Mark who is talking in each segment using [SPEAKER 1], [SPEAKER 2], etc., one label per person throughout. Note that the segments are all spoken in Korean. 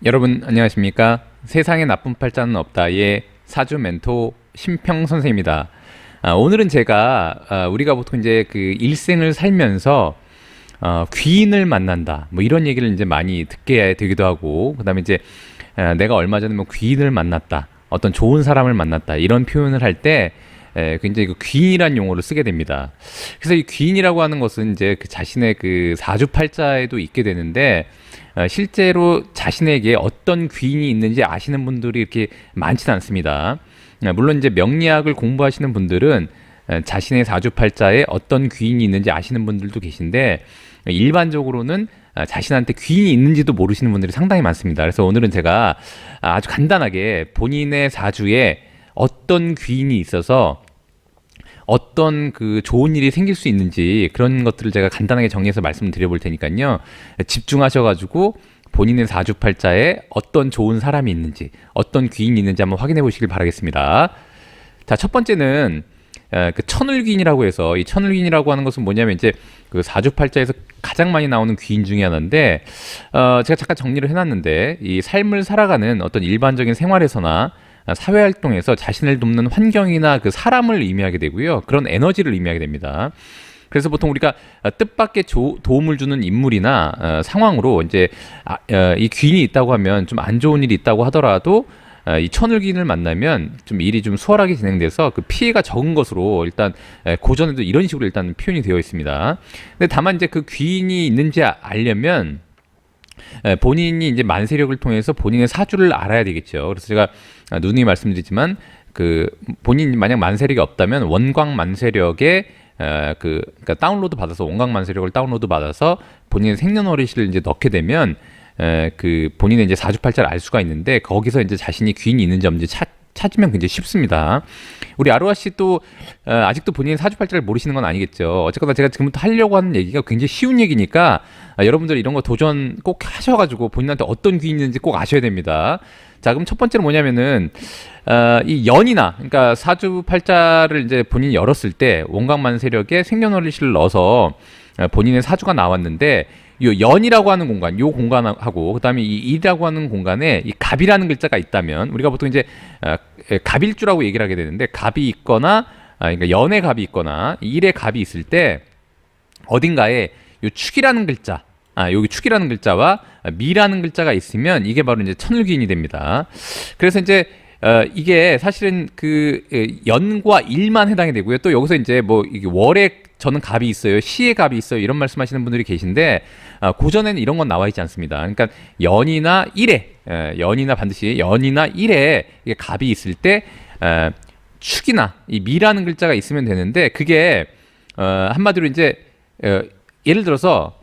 [SPEAKER 1] 여러분 안녕하십니까? 세상에 나쁜 팔자는 없다의 사주 멘토 심평 선생입니다. 오늘은 제가 우리가 보통 이제 그 일생을 살면서 귀인을 만난다 뭐 이런 얘기를 이제 많이 듣게 되기도 하고, 그다음에 이제 내가 얼마 전에 뭐 귀인을 만났다, 어떤 좋은 사람을 만났다 이런 표현을 할 때 굉장히 그 귀인이란 용어를 쓰게 됩니다. 그래서 이 귀인이라고 하는 것은 이제 그 자신의 그 사주팔자에도 있게 되는데, 실제로 자신에게 어떤 귀인이 있는지 아시는 분들이 이렇게 많지는 않습니다. 물론 이제 명리학을 공부하시는 분들은 자신의 사주팔자에 어떤 귀인이 있는지 아시는 분들도 계신데, 일반적으로는 자신한테 귀인이 있는지도 모르시는 분들이 상당히 많습니다. 그래서 오늘은 제가 아주 간단하게 본인의 사주에 어떤 귀인이 있어서 어떤 그 좋은 일이 생길 수 있는지 그런 것들을 제가 간단하게 정리해서 말씀을 드려볼 테니까요. 집중하셔가지고 본인의 사주팔자에 어떤 좋은 사람이 있는지, 어떤 귀인이 있는지 한번 확인해 보시길 바라겠습니다. 자, 첫 번째는 그 천을귀인이라고 해서, 이 천을귀인이라고 하는 것은 뭐냐면 이제 그 사주팔자에서 가장 많이 나오는 귀인 중에 하나인데, 제가 잠깐 정리를 해놨는데, 이 삶을 살아가는 어떤 일반적인 생활에서나 사회 활동에서 자신을 돕는 환경이나 그 사람을 의미하게 되고요. 그런 에너지를 의미하게 됩니다. 그래서 보통 우리가 뜻밖의 도움을 주는 인물이나 상황으로 이제 이 귀인이 있다고 하면 좀 안 좋은 일이 있다고 하더라도 이 천을귀인을 만나면 좀 일이 좀 수월하게 진행돼서 그 피해가 적은 것으로 일단 고전에도 이런 식으로 일단 표현이 되어 있습니다. 근데 다만 이제 그 귀인이 있는지 알려면 본인이 이제 만세력을 통해서 본인의 사주를 알아야 되겠죠. 그래서 제가 누누이 말씀드리지만, 그 본인이 만약 만세력이 없다면 원광 만세력에 그러니까 다운로드 받아서, 원광 만세력을 다운로드 받아서 본인의 생년월일을 이제 넣게 되면 그 본인의 이제 사주팔자를 알 수가 있는데, 거기서 이제 자신이 귀인이 있는지 없는지 찾으면 굉장히 쉽습니다. 우리 아로하 씨도 아직도 본인의 사주팔자를 모르시는 건 아니겠죠. 어쨌거나 제가 지금부터 하려고 하는 얘기가 굉장히 쉬운 얘기니까 여러분들 이런 거 도전 꼭 하셔가지고 본인한테 어떤 귀인이 있는지 꼭 아셔야 됩니다. 자, 그럼 첫 번째는 뭐냐면은 이 연이나, 그러니까 사주팔자를 이제 본인이 열었을 때 원광만세력에 생년월일을 넣어서 본인의 사주가 나왔는데, 요 연이라고 하는 공간, 요 공간하고 그다음에 이 일이라고 하는 공간에 이 갑이라는 글자가 있다면, 우리가 보통 이제 갑일주라고 얘기를 하게 되는데, 갑이 있거나 그러니까 연의 갑이 있거나 일의 갑이 있을 때 어딘가에 요 축이라는 글자, 여기 축이라는 글자와 미라는 글자가 있으면 이게 바로 이제 천을귀인이 됩니다. 그래서 이제 이게 사실은 그 연과 일만 해당이 되고요. 또 여기서 이제 뭐 이게 월에 저는 갑이 있어요, 시에 갑이 있어요, 이런 말씀하시는 분들이 계신데, 고전에는 이런 건 나와 있지 않습니다. 그러니까 연이나 일에, 연이나 반드시 연이나 일에 이게 갑이 있을 때 축이나 이 미라는 글자가 있으면 되는데, 그게 한마디로 이제 예를 들어서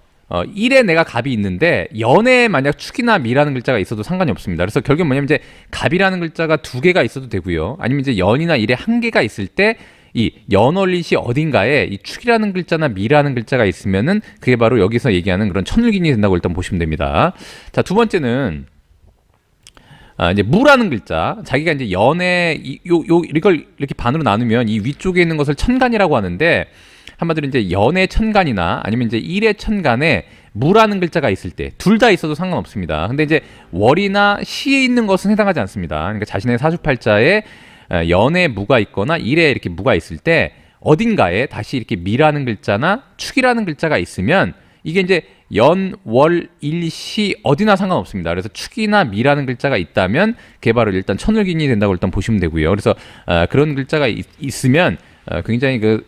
[SPEAKER 1] 일에 내가 갑이 있는데 연에 만약 축이나 미라는 글자가 있어도 상관이 없습니다. 그래서 결국 뭐냐면 이제 갑이라는 글자가 두 개가 있어도 되고요. 아니면 이제 연이나 일에 한 개가 있을 때 이 연월일시 어딘가에 이 축이라는 글자나 미라는 글자가 있으면은 그게 바로 여기서 얘기하는 그런 천을귀인이 된다고 일단 보시면 됩니다. 자, 두 번째는 이제 무라는 글자, 자기가 이제 연에 이걸 이렇게 반으로 나누면 이 위쪽에 있는 것을 천간이라고 하는데, 한마디로 이제 연의 천간이나 아니면 이제 일의 천간에 무라는 글자가 있을 때 둘 다 있어도 상관없습니다. 근데 이제 월이나 시에 있는 것은 해당하지 않습니다. 그러니까 자신의 사주팔자에 연에 무가 있거나 일에 이렇게 무가 있을 때 어딘가에 다시 이렇게 미라는 글자나 축이라는 글자가 있으면 이게 이제 연, 월, 일, 시 어디나 상관없습니다. 그래서 축이나 미라는 글자가 있다면 그게 바로 일단 천을귀인이 된다고 일단 보시면 되고요. 그래서 그런 글자가 있으면 굉장히 그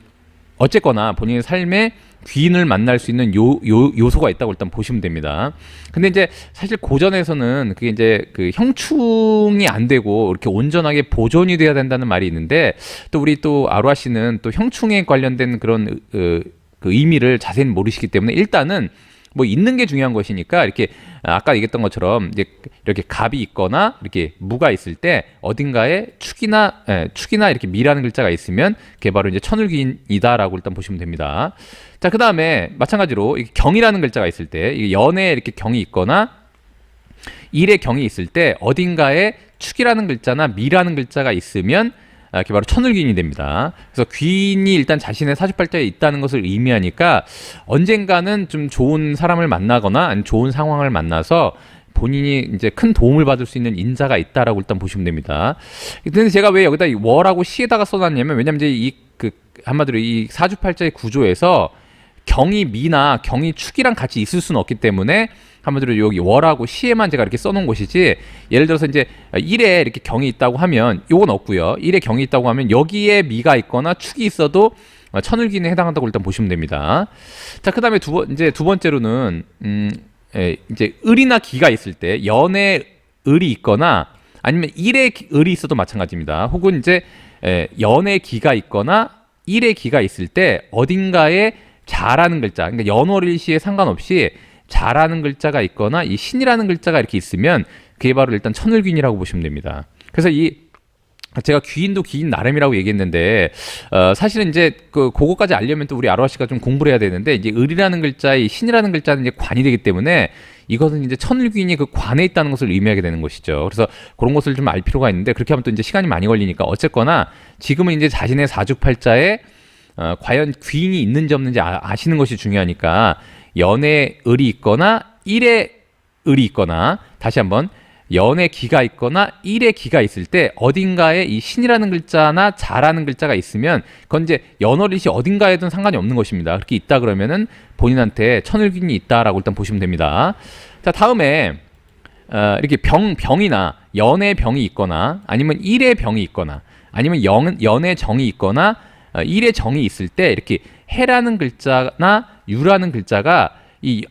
[SPEAKER 1] 어쨌거나 본인의 삶에 귀인을 만날 수 있는 요소가 있다고 일단 보시면 됩니다. 근데 이제 사실 고전에서는 그게 이제 그 형충이 안 되고 이렇게 온전하게 보존이 돼야 된다는 말이 있는데, 또 우리 또 아로하 씨는 또 형충에 관련된 그런 그 의미를 자세히 모르시기 때문에 일단은 뭐 있는 게 중요한 것이니까, 이렇게 아까 얘기했던 것처럼 이제 이렇게 갑이 있거나 이렇게 무가 있을 때 어딘가에 축이나 이렇게 미라는 글자가 있으면 그게 바로 이제 천을귀인이다라고 일단 보시면 됩니다. 자, 그 다음에 마찬가지로 이게 경이라는 글자가 있을 때, 이게 연에 이렇게 경이 있거나 일에 경이 있을 때 어딘가에 축이라는 글자나 미라는 글자가 있으면 그게 바로 천을귀인이 됩니다. 그래서 귀인이 일단 자신의 사주팔자에 있다는 것을 의미하니까 언젠가는 좀 좋은 사람을 만나거나 아니면 좋은 상황을 만나서 본인이 이제 큰 도움을 받을 수 있는 인자가 있다라고 일단 보시면 됩니다. 근데 제가 왜 여기다 이 월하고 시에다가 써놨냐면, 왜냐면 이제 이 그 한마디로 이 사주팔자의 구조에서 경이 미나 경이 축이랑 같이 있을 수는 없기 때문에 한마디로 여기 월하고 시에만 제가 이렇게 써놓은 것이지, 예를 들어서 이제 1에 이렇게 경이 있다고 하면 요건 없고요. 1에 경이 있다고 하면 여기에 미가 있거나 축이 있어도 천을기인에 해당한다고 일단 보시면 됩니다. 자, 그다음에 두 번째로는 이제 을이나 기가 있을 때, 연에 을이 있거나 아니면 일에 을이 있어도 마찬가지입니다. 혹은 이제 연에 기가 있거나 일에 기가 있을 때 어딘가에 자라는 글자, 그러니까 연월일시에 상관없이 자라는 글자가 있거나 이 신이라는 글자가 이렇게 있으면 그게 바로 일단 천을귀인이라고 보시면 됩니다. 그래서 제가 귀인도 귀인 나름이라고 얘기했는데, 사실은 이제 그거까지 알려면 또 우리 아로하 씨가 좀 공부를 해야 되는데, 이제 을이라는 글자의 신이라는 글자는 이제 관이 되기 때문에 이것은 이제 천을귀인이 그 관에 있다는 것을 의미하게 되는 것이죠. 그래서 그런 것을 좀 알 필요가 있는데, 그렇게 하면 또 이제 시간이 많이 걸리니까 어쨌거나 지금은 이제 자신의 사주팔자에 과연 귀인이 있는지 없는지 아시는 것이 중요하니까, 연에 을이 있거나 일에 을이 있거나, 다시 한번 연에 기가 있거나 일에 기가 있을 때 어딘가에 이 신이라는 글자나 자라는 글자가 있으면 그건 이제 연월일시 어딘가에든 상관이 없는 것입니다. 그렇게 있다 그러면은 본인한테 천을귀인이 있다라고 일단 보시면 됩니다. 자, 다음에 이렇게 병이나 연에 병이 있거나 아니면 일에 병이 있거나 아니면 연에 정이 있거나 일에 정이 있을 때 이렇게 해라는 글자나 유라는 글자가 이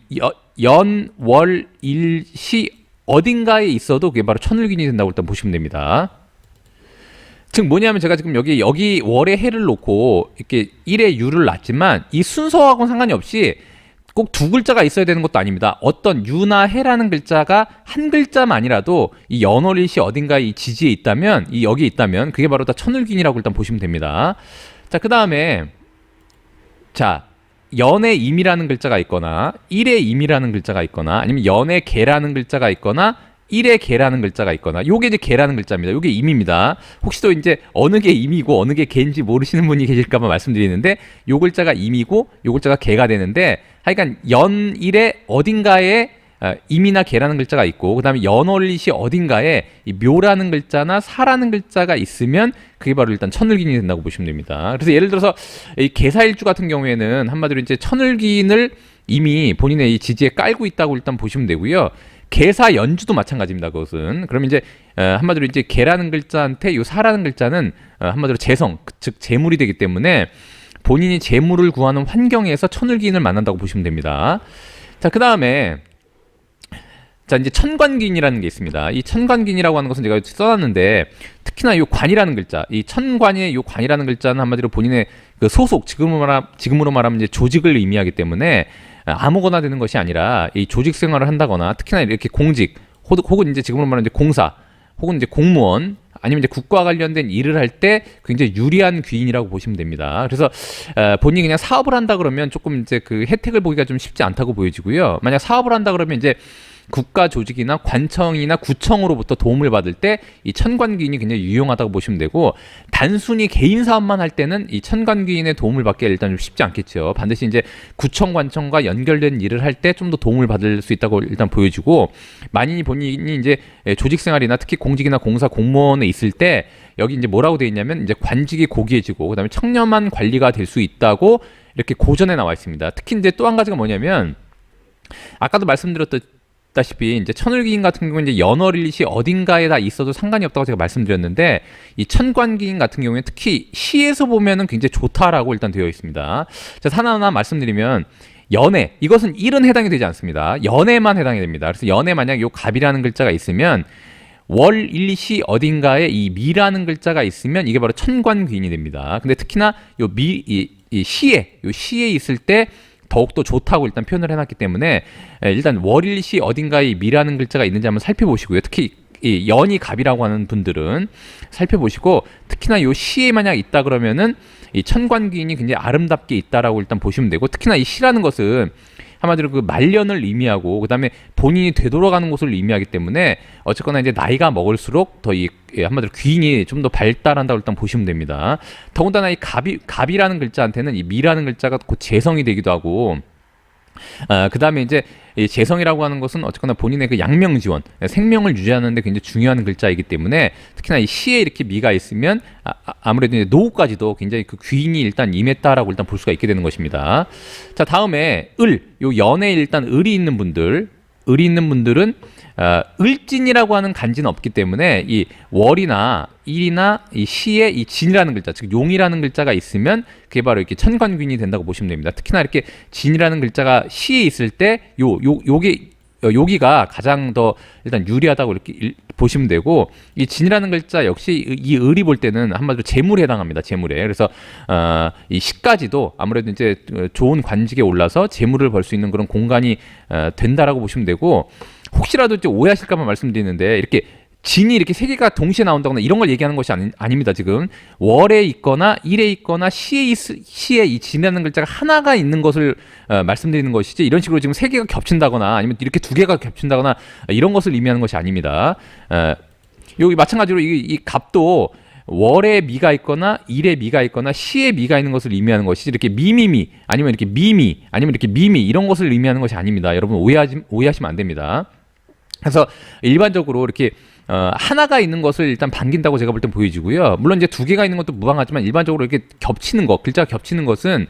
[SPEAKER 1] 연, 월, 일, 시 어딘가에 있어도 그게 바로 천을귀인이 된다고 일단 보시면 됩니다. 즉 뭐냐면, 제가 지금 여기 월에 해를 놓고 이렇게 일에 유를 놨지만 이 순서하고는 상관이 없이 꼭 두 글자가 있어야 되는 것도 아닙니다. 어떤 유나 해라는 글자가 한 글자만이라도 이 연월일시 어딘가에 이 지지에 있다면, 이 여기에 있다면 그게 바로 다 천을귀인이라고 일단 보시면 됩니다. 자, 그 다음에 연에 임이라는 글자가 있거나 일에 임이라는 글자가 있거나 아니면 연에 개라는 글자가 있거나 일에 개라는 글자가 있거나, 요게 이제 개라는 글자입니다. 요게 임입니다. 혹시 또 이제 어느 게 임이고 어느 게 개인지 모르시는 분이 계실까 봐 말씀드리는데, 요 글자가 임이고 요 글자가 개가 되는데, 하여간 연일에 어딘가에 임이나 개라는 글자가 있고, 그 다음에 연월일시 어딘가에 이 묘라는 글자나 사라는 글자가 있으면 그게 바로 일단 천을귀인이 된다고 보시면 됩니다. 그래서 예를 들어서 이 개사일주 같은 경우에는 한마디로 이제 천을귀인을 이미 본인의 이 지지에 깔고 있다고 일단 보시면 되고요. 개사연주도 마찬가지입니다. 그것은 그러면 이제 한마디로 이제 개라는 글자한테 이 사라는 글자는 한마디로 재성, 즉 재물이 되기 때문에 본인이 재물을 구하는 환경에서 천을귀인을 만난다고 보시면 됩니다. 자, 그 다음에 이제 천관귀인이라는 게 있습니다. 이 천관귀인이라고 하는 것은 제가 써놨는데, 특히나 이 관이라는 글자, 이 천관의 이 관이라는 글자는 한마디로 본인의 그 소속, 지금으로 말하면 이제 조직을 의미하기 때문에 아무거나 되는 것이 아니라 이 조직 생활을 한다거나, 특히나 이렇게 공직, 혹은 이제 지금으로 말하면 이제 공사, 혹은 이제 공무원, 아니면 이제 국가 관련된 일을 할 때 굉장히 유리한 귀인이라고 보시면 됩니다. 그래서 본인이 그냥 사업을 한다 그러면 조금 이제 그 혜택을 보기가 좀 쉽지 않다고 보여지고요. 만약 사업을 한다 그러면 이제 국가 조직이나 관청이나 구청으로부터 도움을 받을 때 이 천관귀인이 굉장히 유용하다고 보시면 되고, 단순히 개인 사업만 할 때는 이 천관귀인의 도움을 받기가 일단 좀 쉽지 않겠죠. 반드시 이제 구청 관청과 연결된 일을 할 때 좀 더 도움을 받을 수 있다고 일단 보여지고, 만일 본인이 이제 조직 생활이나 특히 공직이나 공사 공무원에 있을 때 여기 이제 뭐라고 되어 있냐면, 이제 관직이 고귀해지고 그다음에 청렴한 관리가 될 수 있다고 이렇게 고전에 나와 있습니다. 특히 이제 또 한 가지가 뭐냐면, 아까도 말씀드렸다시피 이제 천을귀인 같은 경우는 이제 연월일시 어딘가에 다 있어도 상관이 없다고 제가 말씀드렸는데, 이 천관귀인 같은 경우에 특히 시에서 보면은 굉장히 좋다라고 일단 되어 있습니다. 자, 하나하나 말씀드리면, 연애, 이것은 일은 해당이 되지 않습니다. 연애만 해당이 됩니다. 그래서 연애 만약 요 갑이라는 글자가 있으면, 월일시 어딘가에 이 미라는 글자가 있으면 이게 바로 천관귀인이 됩니다. 근데 특히나 이 시에 있을 때 더욱더 좋다고 일단 표현을 해놨기 때문에, 일단 월일시 어딘가에 미라는 글자가 있는지 한번 살펴보시고요. 특히 이 연이 갑이라고 하는 분들은 살펴보시고, 특히나 요 시에 만약 있다 그러면은 이 천관귀인이 굉장히 아름답게 있다라고 일단 보시면 되고, 특히나 이 시라는 것은 한마디로 그 말년을 의미하고 그다음에 본인이 되돌아가는 곳을 의미하기 때문에 어쨌거나 이제 나이가 먹을수록 더 한마디로 귀인이 좀 더 발달한다고 일단 보시면 됩니다. 더군다나 이 갑이라는 글자한테는 이 미라는 글자가 곧 재성이 되기도 하고, 그다음에 이제 이 재성이라고 하는 것은 어쨌거나 본인의 그 양명 지원, 생명을 유지하는데 굉장히 중요한 글자이기 때문에 특히나 이 시에 이렇게 미가 있으면 아무래도 이제 노후까지도 굉장히 그 귀인이 일단 임했다라고 일단 볼 수가 있게 되는 것입니다. 자, 다음에 요 연에 일단 을이 있는 분들은 을진이라고 하는 간지는 없기 때문에 이 월이나 일이나 이 시에 이 진이라는 글자, 즉 용이라는 글자가 있으면 그게 바로 이렇게 천관귀인이 된다고 보시면 됩니다. 특히나 이렇게 진이라는 글자가 시에 있을 때 요게 여기가 가장 더 일단 유리하다고 이렇게 보시면 되고, 이 진이라는 글자 역시 이 을이 볼 때는 한마디로 재물에 해당합니다. 재물에. 그래서 이 시까지도 아무래도 이제 좋은 관직에 올라서 재물을 벌 수 있는 그런 공간이 된다라고 보시면 되고, 혹시라도 이제 오해하실까봐 말씀드리는데 이렇게 진이 이렇게 세 개가 동시에 나온다거나 이런 걸 얘기하는 것이 아닙니다. 지금 월에 있거나 일에 있거나 시에 이 진이라는 글자가 하나가 있는 것을 말씀드리는 것이지, 이런 식으로 지금 세 개가 겹친다거나 아니면 이렇게 두 개가 겹친다거나 이런 것을 의미하는 것이 아닙니다. 여기 마찬가지로 이 갑도 월에 미가 있거나 일에 미가 있거나 시에 미가 있는 것을 의미하는 것이지, 이렇게 미미미 아니면 이렇게 미미 아니면 이렇게 미미 이런 것을 의미하는 것이 아닙니다. 여러분 오해하시면 안 됩니다. 그래서 일반적으로 이렇게 하나가 있는 것을 일단 반긴다고 제가 볼 땐 보여지고요. 물론 이제 두 개가 있는 것도 무방하지만 일반적으로 이렇게 겹치는 것, 글자가 겹치는 것은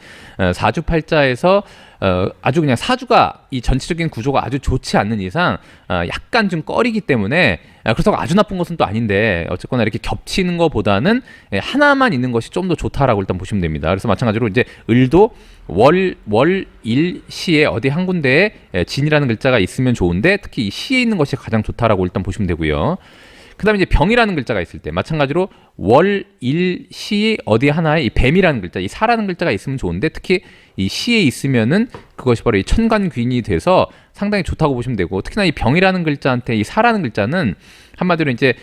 [SPEAKER 1] 사주팔자에서 아주 그냥 사주가 이 전체적인 구조가 아주 좋지 않는 이상 약간 좀 꺼리기 때문에, 그렇다고 아주 나쁜 것은 또 아닌데 어쨌거나 이렇게 겹치는 것보다는 하나만 있는 것이 좀 더 좋다라고 일단 보시면 됩니다. 그래서 마찬가지로 이제 을도 일, 시에 어디 한 군데에 진이라는 글자가 있으면 좋은데 특히 이 시에 있는 것이 가장 좋다라고 일단 보시면 되고요. 그 다음에 이제 병이라는 글자가 있을 때 마찬가지로 월, 일, 시 어디 하나에 이 뱀이라는 글자, 이 사라는 글자가 있으면 좋은데 특히 이 시에 있으면은 그것이 바로 이 천간귀인이 돼서 상당히 좋다고 보시면 되고, 특히나 이 병이라는 글자한테 이 사라는 글자는 한마디로 이제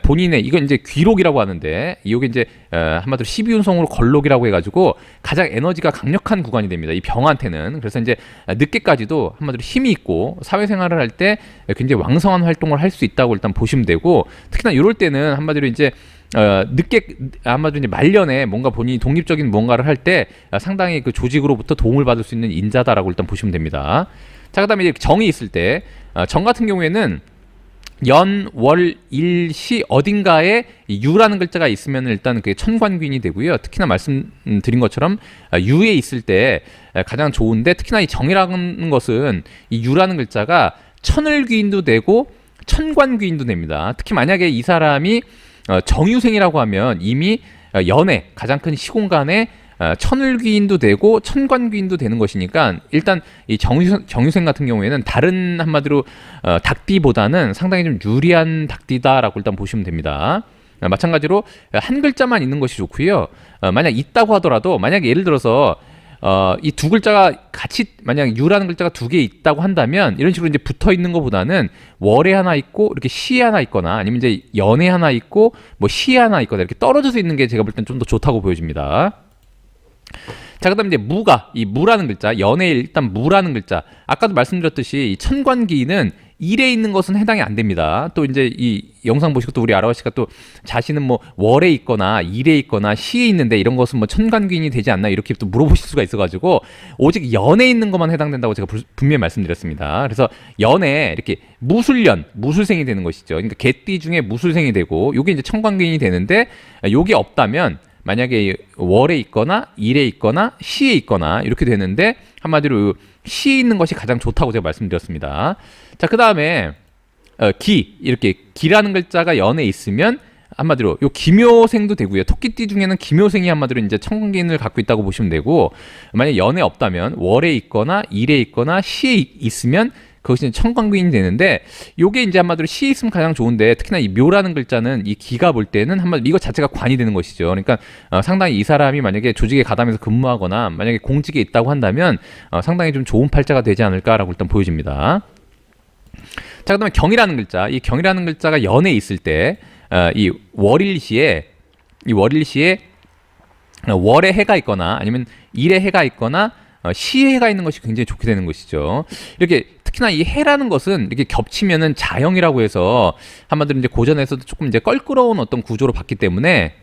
[SPEAKER 1] 본인의 이건 이제 귀록이라고 하는데, 이게 이제 한마디로 12운성으로 걸록이라고 해가지고 가장 에너지가 강력한 구간이 됩니다. 이 병한테는. 그래서 이제 늦게까지도 한마디로 힘이 있고 사회생활을 할 때 굉장히 왕성한 활동을 할 수 있다고 일단 보시면 되고, 특히나 이럴 때는 한마디로 이제 늦게 아마도 이제 말년에 뭔가 본인이 독립적인 뭔가를 할 때 상당히 그 조직으로부터 도움을 받을 수 있는 인자다라고 일단 보시면 됩니다. 자, 그다음에 이제 정이 있을 때 정 같은 경우에는 연, 월, 일, 시 어딘가에 유라는 글자가 있으면 일단 그게 천관귀인이 되고요. 특히나 말씀드린 것처럼 유에 있을 때 가장 좋은데, 특히나 이 정이라는 것은 이 유라는 글자가 천을귀인도 되고 천관귀인도 됩니다. 특히 만약에 이 사람이 정유생이라고 하면 이미 연에 가장 큰 시공간에 천을귀인도 되고 천관귀인도 되는 것이니까, 일단 이 정유생 같은 경우에는 다른 한마디로 닭띠보다는 상당히 좀 유리한 닭띠다라고 일단 보시면 됩니다. 마찬가지로 한 글자만 있는 것이 좋고요. 만약 있다고 하더라도, 만약 예를 들어서 이 두 글자가 같이 만약 유라는 글자가 두 개 있다고 한다면 이런 식으로 이제 붙어 있는 것보다는 월에 하나 있고 이렇게 시에 하나 있거나 아니면 이제 연에 하나 있고 뭐 시에 하나 있거나 이렇게 떨어져서 있는 게 제가 볼 땐 좀 더 좋다고 보여집니다. 자, 그다음에 이제 이 무라는 글자, 연에 일단 무라는 글자, 아까도 말씀드렸듯이 이 천관기는 일에 있는 것은 해당이 안 됩니다. 또 이제 이 영상 보시고 또 우리 아라와 씨가 또 자신은 뭐 월에 있거나 일에 있거나 시에 있는데 이런 것은 뭐 천간귀인이 되지 않나 이렇게 또 물어보실 수가 있어가지고 오직 연에 있는 것만 해당된다고 제가 분명히 말씀드렸습니다. 그래서 연에 이렇게 무술생이 되는 것이죠. 그러니까 개띠 중에 무술생이 되고 요게 이제 천간귀인이 되는데, 요게 없다면 만약에 월에 있거나 일에 있거나 시에 있거나 이렇게 되는데, 한마디로 시에 있는 것이 가장 좋다고 제가 말씀드렸습니다. 자, 그 다음에 이렇게 기라는 글자가 연에 있으면 한마디로 요 기묘생도 되고요. 토끼띠 중에는 기묘생이 한마디로 이제 천간기인을 갖고 있다고 보시면 되고, 만약 연에 없다면 월에 있거나 일에 있거나 시에 있으면 그것이 천간귀인이 되는데, 요게 이제 한마디로 시에 있으면 가장 좋은데, 특히나 이 묘라는 글자는 이 기가 볼 때는 한마디로 이것 자체가 관이 되는 것이죠. 그러니까 상당히 이 사람이 만약에 조직에 가담해서 근무하거나 만약에 공직에 있다고 한다면 상당히 좀 좋은 팔자가 되지 않을까라고 일단 보여집니다. 자, 그다음에 경이라는 글자, 이 경이라는 글자가 연에 있을 때 이 월일시에 월에 해가 있거나 아니면 일에 해가 있거나 시에 해가 있는 것이 굉장히 좋게 되는 것이죠. 이렇게 특히나 이 해라는 것은 이렇게 겹치면은 자형이라고 해서 한마디로 이제 고전에서도 조금 이제 껄끄러운 어떤 구조로 봤기 때문에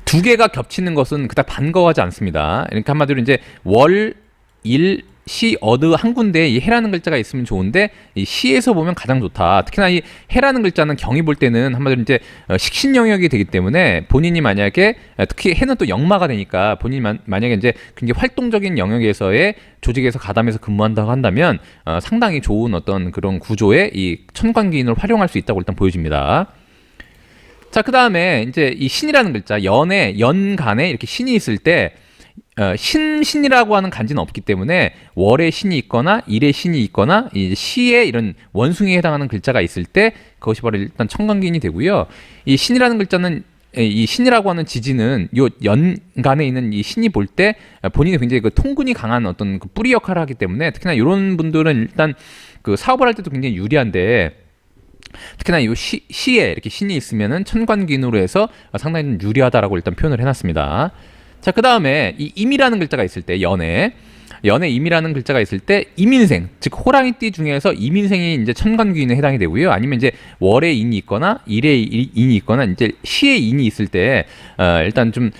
[SPEAKER 1] 두 개가 겹치는 것은 그닥 반가워하지 않습니다. 그러니까 한마디로 이제 월, 일, 시, 어드 한 군데에 이 해라는 글자가 있으면 좋은데 이 시에서 보면 가장 좋다. 특히나 이 해라는 글자는 경이 볼 때는 한마디로 이제 식신 영역이 되기 때문에 본인이 만약에 특히 해는 또 역마가 되니까 본인이 만약에 이제 굉장히 활동적인 영역에서의 조직에서 가담해서 근무한다고 한다면 상당히 좋은 어떤 그런 구조의 이 천관기인을 활용할 수 있다고 일단 보여집니다. 자, 그 다음에 이제 이 신이라는 글자, 연간에 이렇게 신이 있을 때 신이라고 하는 간지는 없기 때문에 월에 신이 있거나 일에 신이 있거나 이 시에 이런 원숭이에 해당하는 글자가 있을 때 그것이 바로 일단 천간기인이 되고요. 이 신이라는 글자는 이 신이라고 하는 지지는 요 연간에 있는 이 신이 볼 때 본인이 굉장히 그 통근이 강한 어떤 그 뿌리 역할을 하기 때문에 특히나 이런 분들은 일단 그 사업을 할 때도 굉장히 유리한데 특히나 이 시에 이렇게 신이 있으면은 천관기인으로 해서 상당히 좀 유리하다라고 일단 표현을 해놨습니다. 자, 그 다음에 이 임이라는 글자가 있을 때 연에 임이라는 글자가 있을 때 임인생, 즉 호랑이띠 중에서 임인생이 이제 천간귀인에 해당이 되고요. 아니면 이제 월에 인이 있거나 일에 인이 있거나 이제 시에 인이 있을 때 일단 좀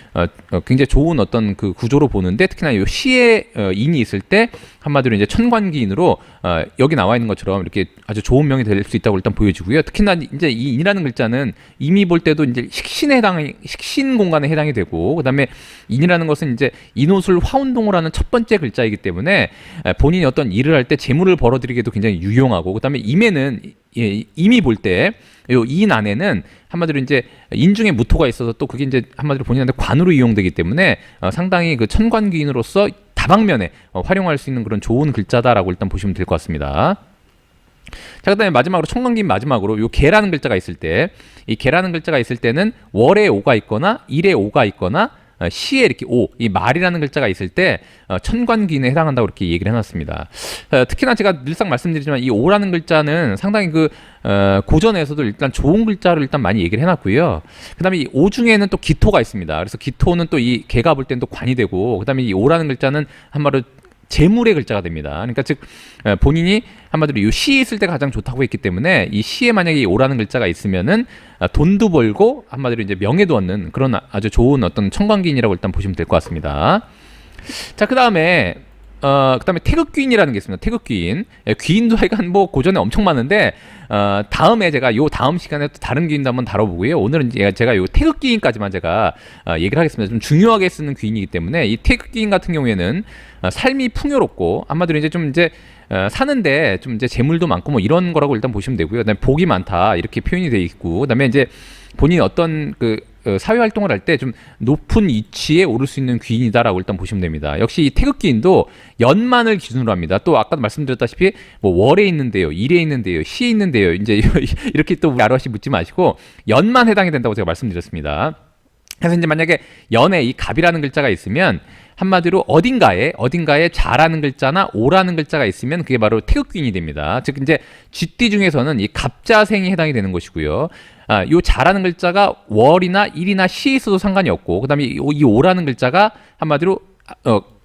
[SPEAKER 1] 굉장히 좋은 어떤 그 구조로 보는데 특히나 이 시에 인이 있을 때 한마디로 이제 천관기인으로 여기 나와 있는 것처럼 이렇게 아주 좋은 명이 될 수 있다고 일단 보여지고요. 특히나 이제 이 인이라는 글자는 임이 볼 때도 이제 식신 공간에 해당이 되고 그다음에 인이라는 것은 이제 인호술 화운동을 하는 첫 번째 글자이기 때문에 본인이 어떤 일을 할 때 재물을 벌어들이기도 굉장히 유용하고 그다음에 임에는 임이 볼 때 요 인 안에는 한마디로 이제 인중에 무토가 있어서 또 그게 이제 한마디로 본인한테 관으로 이용되기 때문에 상당히 그 천관귀인으로서 다방면에 활용할 수 있는 그런 좋은 글자다라고 일단 보시면 될 것 같습니다. 자, 그다음에 마지막으로 천간기인 마지막으로 요 개라는 글자가 있을 때 이 개라는 글자가 있을 때는 월에 오가 있거나 일에 오가 있거나 시에 이렇게 오, 이 말이라는 글자가 있을 때 천관기인에 해당한다고 이렇게 얘기를 해놨습니다. 특히나 제가 늘상 말씀드리지만 이 오라는 글자는 상당히 그 고전에서도 일단 좋은 글자를 일단 많이 얘기를 해놨고요. 그다음에 이 오 중에는 또 기토가 있습니다. 그래서 기토는 또 이 개가 볼 때는 또 관이 되고, 그다음에 이 오라는 글자는 한마디로 재물의 글자가 됩니다. 그러니까 즉 본인이 한마디로 이 시에 있을 때 가장 좋다고 했기 때문에 이 시에 만약에 이 오라는 글자가 있으면은 돈도 벌고 한마디로 이제 명예도 얻는 그런 아주 좋은 어떤 천관기인이라고 일단 보시면 될 것 같습니다. 자, 그다음에 태극귀인이라는 게 있습니다. 태극귀인. 귀인도 하여간 뭐 고전에 엄청 많은데 다음에 제가 요 다음 시간에 또 다른 귀인도 한번 다뤄보고요. 오늘은 제가 요 태극귀인까지만 제가 얘기를 하겠습니다. 좀 중요하게 쓰는 귀인이기 때문에 이 태극귀인 같은 경우에는 삶이 풍요롭고 한마디로 이제 좀 이제 사는데 좀 이제 재물도 많고 뭐 이런 거라고 일단 보시면 되고요. 그다음에 복이 많다 이렇게 표현이 돼 있고, 그다음에 이제 본인이 어떤 그 사회 활동을 할 때 좀 높은 위치에 오를 수 있는 귀인이다라고 일단 보시면 됩니다. 역시 이 태극귀인도 연만을 기준으로 합니다. 또 아까도 말씀드렸다시피 뭐 월에 있는데요, 일에 있는데요, 시에 있는데요, 이제 이렇게 또 여럿이 묻지 마시고 연만 해당이 된다고 제가 말씀드렸습니다. 그래서 이제 만약에 연에 이 갑이라는 글자가 있으면 한마디로 어딘가에 자라는 글자나 오라는 글자가 있으면 그게 바로 태극귀인이 됩니다. 즉 이제 쥐띠 중에서는 이 갑자생이 해당이 되는 것이고요. 요 자라는 글자가 월이나 일이나 시에 있어도 상관이 없고, 그다음에 이 오라는 글자가 한마디로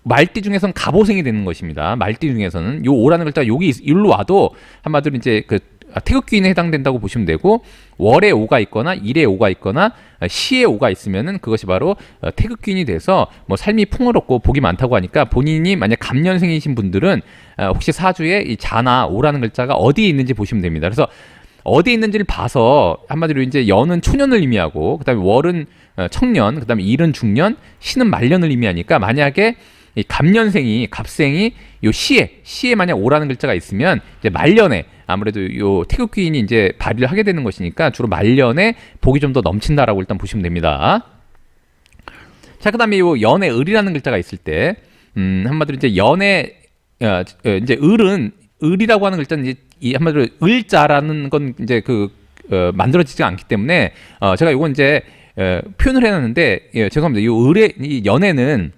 [SPEAKER 1] 말띠 중에서는 갑오생이 되는 것입니다. 말띠 중에서는 요 오라는 글자가 여기 일로 와도 한마디로 이제 그 태극귀인에 해당된다고 보시면 되고, 월에 오가 있거나 일에 오가 있거나 시에 오가 있으면은 그것이 바로 태극귀인이 돼서 뭐 삶이 풍요롭고 복이 많다고 하니까 본인이 만약 갑년생이신 분들은 혹시 사주에 이 자나 오라는 글자가 어디에 있는지 보시면 됩니다. 그래서 어디에 있는지를 봐서 한마디로 이제 연은 초년을 의미하고, 그다음에 월은 청년, 그다음에 일은 중년, 시는 말년을 의미하니까 만약에 이 갑생이 요 시에 만약 오라는 글자가 있으면 이제 말년에 아무래도 요 태극귀인이 이제 발휘를 하게 되는 것이니까 주로 말년에 복이 좀 더 넘친다라고 일단 보시면 됩니다. 자, 그다음에 요 연에 을이라는 글자가 있을 때 한마디로 이제 연에 이제 을이라고 하는 글자는 이제 이 한마디로 을자라는 건 이제 만들어지지 않기 때문에 제가 요건 이제 표현을 해놨는데 죄송합니다. 이 연에는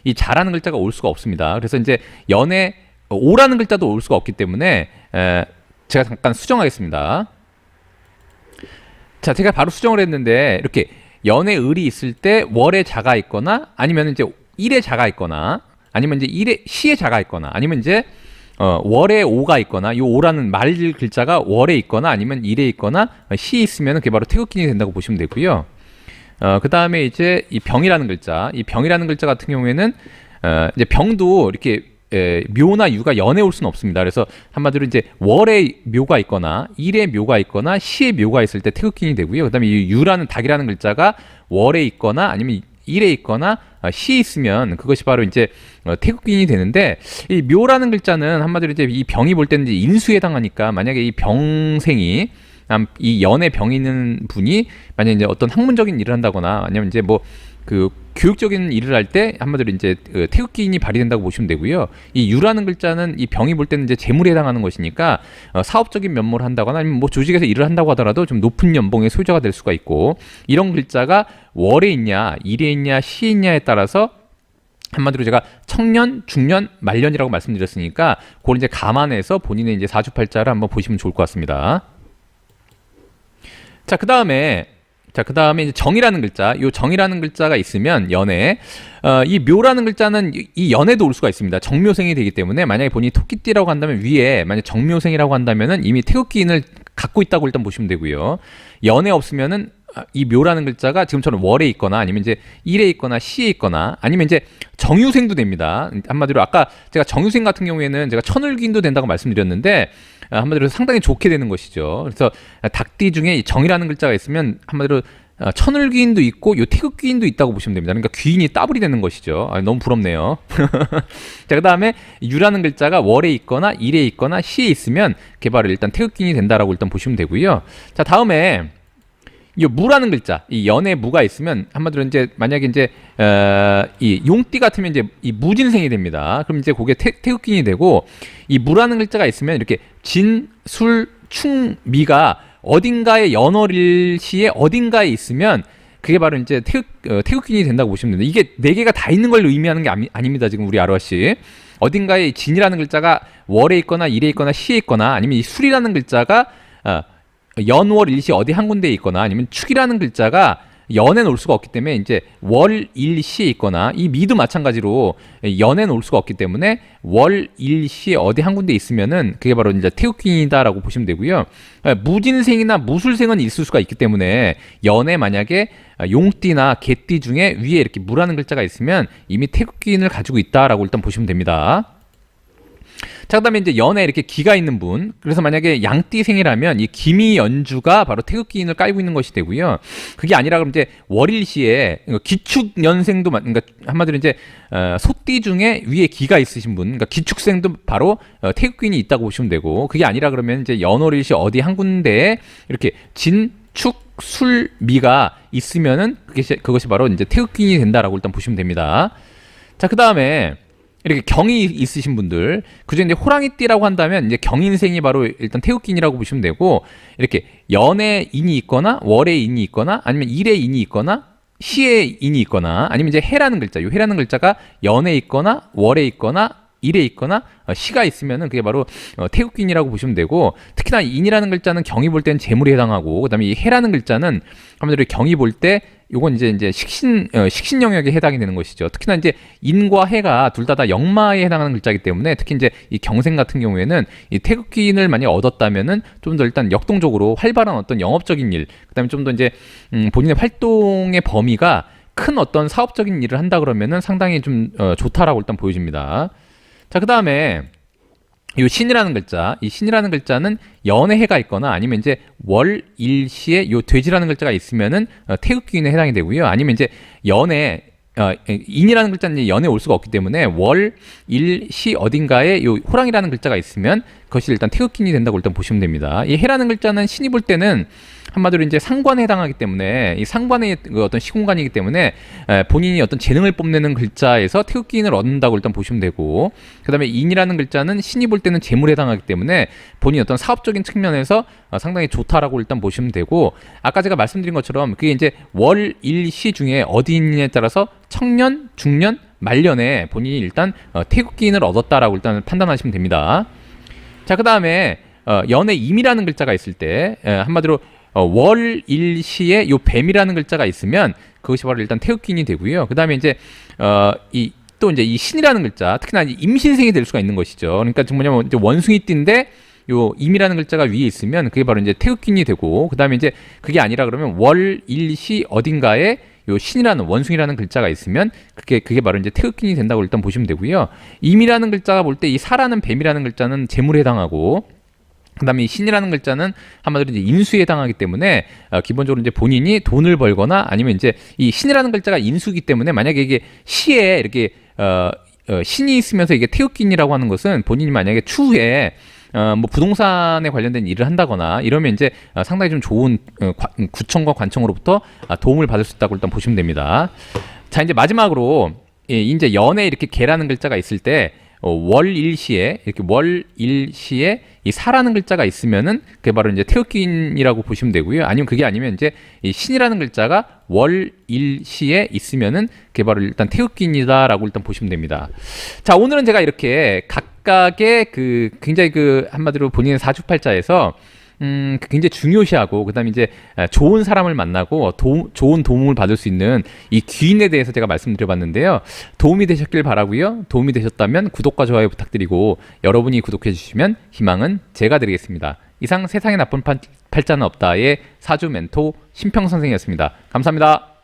[SPEAKER 1] 이 자라는 글자가 올 수가 없습니다. 그래서 이제 연에 오라는 글자도 올 수가 없기 때문에 제가 잠깐 수정하겠습니다. 자, 제가 바로 수정을 했는데 이렇게 연에 을이 있을 때 월에 자가 있거나 아니면 이제 일에 자가 있거나 아니면 이제 시에 자가 있거나 아니면 이제 월에 오가 있거나 요 오라는 말 글자가 월에 있거나 아니면 일에 있거나 시에 있으면 그게 바로 태극기인이 된다고 보시면 되고요. 그 다음에 이제 이 병이라는 글자 같은 경우에는 이제 병도 이렇게 묘나 유가 연에 올 수는 없습니다. 그래서 한마디로 이제 월에 묘가 있거나 일에 묘가 있거나 시에 묘가 있을 때 태극기인이 되고요. 그다음에 이 유라는 닭이라는 글자가 월에 있거나 아니면 일에 있거나 시에 있으면 그것이 바로 이제 태극기인이 되는데, 이 묘라는 글자는 한마디로 이제 이 병이 볼 때는 이제 인수에 해당하니까, 만약에 이 병생이 이 연에 병이 있는 분이 만약 이제 어떤 학문적인 일을 한다거나 아니면 이제 뭐 그 교육적인 일을 할 때 한마디로 이제 태극기인이 발휘된다고 보시면 되고요. 이 유라는 글자는 이 병이 볼 때는 이제 재물에 해당하는 것이니까 사업적인 면모를 한다거나 아니면 뭐 조직에서 일을 한다고 하더라도 좀 높은 연봉의 소유자가 될 수가 있고, 이런 글자가 월에 있냐 일에 있냐 시에 있냐에 따라서 한마디로 제가 청년, 중년, 말년이라고 말씀드렸으니까 그걸 이제 감안해서 본인의 이제 사주팔자를 한번 보시면 좋을 것 같습니다. 자, 그 다음에 이제 정이라는 글자, 요 정이라는 글자가 있으면 연에 이 묘라는 글자는 이 연에도 올 수가 있습니다. 정묘생이 되기 때문에 만약에 본인이 토끼띠라고 한다면 위에 만약 정묘생이라고 한다면은 이미 태극기인을 갖고 있다고 일단 보시면 되고요. 연에 없으면은 이 묘라는 글자가 지금처럼 월에 있거나 아니면 이제 일에 있거나 시에 있거나 아니면 이제 정유생도 됩니다. 한마디로 아까 제가 정유생 같은 경우에는 제가 천을기인도 된다고 말씀드렸는데 한마디로 상당히 좋게 되는 것이죠. 그래서 닭띠 중에 정이라는 글자가 있으면 한마디로 천을귀인도 있고 요 태극귀인도 있다고 보시면 됩니다. 그러니까 귀인이 따블이 되는 것이죠. 너무 부럽네요. 자, 그 다음에 유라는 글자가 월에 있거나 일에 있거나 시에 있으면 개발을 일단 태극귀인이 된다라고 일단 보시면 되고요. 자, 다음에 이 무라는 글자, 이 연에 무가 있으면 한마디로 이제 만약에 이제 이 용띠 같으면 이제 이 무진생이 됩니다. 그럼 이제 그게 태극기인이 되고, 이 무라는 글자가 있으면 이렇게 진, 술, 충, 미가 어딘가에 연월일시에 어딘가에 있으면 그게 바로 이제 태극기인이 된다고 보시면 됩니다. 이게 네 개가 다 있는 걸 의미하는 게 아닙니다. 지금 우리 아로하 씨. 어딘가에 진이라는 글자가 월에 있거나 일에 있거나 시에 있거나 아니면 이 술이라는 글자가 연월 일시 어디 한 군데에 있거나 아니면 축이라는 글자가 연에 놓을 수가 없기 때문에 이제 월 일시에 있거나, 이 미도 마찬가지로 연에 놓을 수가 없기 때문에 월 일시에 어디 한 군데 있으면은 그게 바로 이제 태극기이다라고 보시면 되고요. 무진생이나 무술생은 있을 수가 있기 때문에 연에 만약에 용띠나 개띠 중에 위에 이렇게 무라는 글자가 있으면 이미 태극기인을 가지고 있다라고 일단 보시면 됩니다. 자, 그다음에 이제 연에 이렇게 기가 있는 분, 그래서 만약에 양띠생이라면 이 기미 연주가 바로 태극기인을 깔고 있는 것이 되고요. 그게 아니라 그럼 이제 월일시에 기축년생도, 그러니까 한마디로 이제 소띠 중에 위에 기가 있으신 분, 그러니까 기축생도 바로 태극기인이 있다고 보시면 되고, 그게 아니라 그러면 이제 연월일시 어디 한 군데에 이렇게 진, 축, 술, 미가 있으면은 그것이 바로 이제 태극기인이 된다라고 일단 보시면 됩니다. 자, 그다음에 이렇게 경이 있으신 분들, 그중에 이제 호랑이띠라고 한다면 이제 경인생이 바로 일단 태극기인이라고 보시면 되고, 이렇게 연에 인이 있거나 월에 인이 있거나 아니면 일에 인이 있거나 시에 인이 있거나 아니면 이제 해라는 글자, 요 해라는 글자가 연에 있거나 월에 있거나 일에 있거나 시가 있으면은 그게 바로 태극기인이라고 보시면 되고, 특히나 인이라는 글자는 경이 볼 때는 재물에 해당하고, 그다음에 이 해라는 글자는 한마디로 경이 볼 때 요건 이제 식신 영역에 해당이 되는 것이죠. 특히나 이제 인과 해가 둘 다 역마에 해당하는 글자이기 때문에 특히 이제 이 경생 같은 경우에는 이 태극기인을 만약 얻었다면은 좀 더 일단 역동적으로 활발한 어떤 영업적인 일, 그다음에 좀 더 이제 본인의 활동의 범위가 큰 어떤 사업적인 일을 한다 그러면은 상당히 좀 좋다라고 일단 보여집니다. 자, 그 다음에 이 신이라는 글자, 이 신이라는 글자는 연에 해가 있거나 아니면 이제 월, 일, 시에 요 돼지라는 글자가 있으면은 태극기인에 해당이 되고요. 아니면 이제 연에 인이라는 글자는 연에 올 수가 없기 때문에 월, 일, 시 어딘가에 요 호랑이라는 글자가 있으면 그것이 일단 태극기인이 된다고 일단 보시면 됩니다. 이 해라는 글자는 신이 볼 때는 한마디로 이제 상관에 해당하기 때문에 이 상관의 어떤 시공간이기 때문에 본인이 어떤 재능을 뽐내는 글자에서 태극기인을 얻는다고 일단 보시면 되고, 그다음에 인이라는 글자는 신이 볼 때는 재물에 해당하기 때문에 본인이 어떤 사업적인 측면에서 상당히 좋다라고 일단 보시면 되고, 아까 제가 말씀드린 것처럼 그게 이제 월, 일, 시 중에 어디 있느냐에 따라서 청년, 중년, 말년에 본인이 일단 태극기인을 얻었다라고 일단 판단하시면 됩니다. 자, 그다음에 연에 임이라는 글자가 있을 때 한마디로 월, 일, 시에 요 뱀이라는 글자가 있으면 그것이 바로 일단 태극기인이 되고요. 그 다음에 이제 또 이제 이 신이라는 글자, 특히나 임신생이 될 수가 있는 것이죠. 그러니까 뭐냐면 이제 원숭이띠인데 요 임이라는 글자가 위에 있으면 그게 바로 이제 태극기인이 되고, 그 다음에 이제 그게 아니라 그러면 월, 일, 시 어딘가에 요 신이라는 원숭이라는 글자가 있으면 그게 바로 이제 태극기인이 된다고 일단 보시면 되고요. 임이라는 글자가 볼 때 이 사라는 뱀이라는 글자는 재물에 해당하고 그다음에 이 신이라는 글자는 한마디로 이제 인수에 해당하기 때문에 기본적으로 이제 본인이 돈을 벌거나 아니면 이제 이 신이라는 글자가 인수기 때문에 만약에 이게 시에 이렇게 신이 있으면서 이게 태극기인이라고 하는 것은 본인이 만약에 추후에 뭐 부동산에 관련된 일을 한다거나 이러면 이제 상당히 좀 좋은 구청과 관청으로부터 도움을 받을 수 있다고 일단 보시면 됩니다. 자, 이제 마지막으로 이제 연에 이렇게 개라는 글자가 있을 때 월일시에 이렇게 월일시에 이 사라는 글자가 있으면은 그게 바로 이제 태극기인이라고 보시면 되고요. 아니면 그게 아니면 이제 이 신이라는 글자가 월일시에 있으면은 그게 바로 일단 태극기인이다라고 일단 보시면 됩니다. 자, 오늘은 제가 이렇게 각각의 그 굉장히 그 한마디로 본인의 사주팔자에서 굉장히 중요시하고 그다음에 이제 좋은 사람을 만나고 좋은 도움을 받을 수 있는 이 귀인에 대해서 제가 말씀드려봤는데요. 도움이 되셨길 바라고요. 도움이 되셨다면 구독과 좋아요 부탁드리고 여러분이 구독해 주시면 희망은 제가 드리겠습니다. 이상 세상에 나쁜 팔자는 없다의 사주 멘토 심평 선생이었습니다. 감사합니다.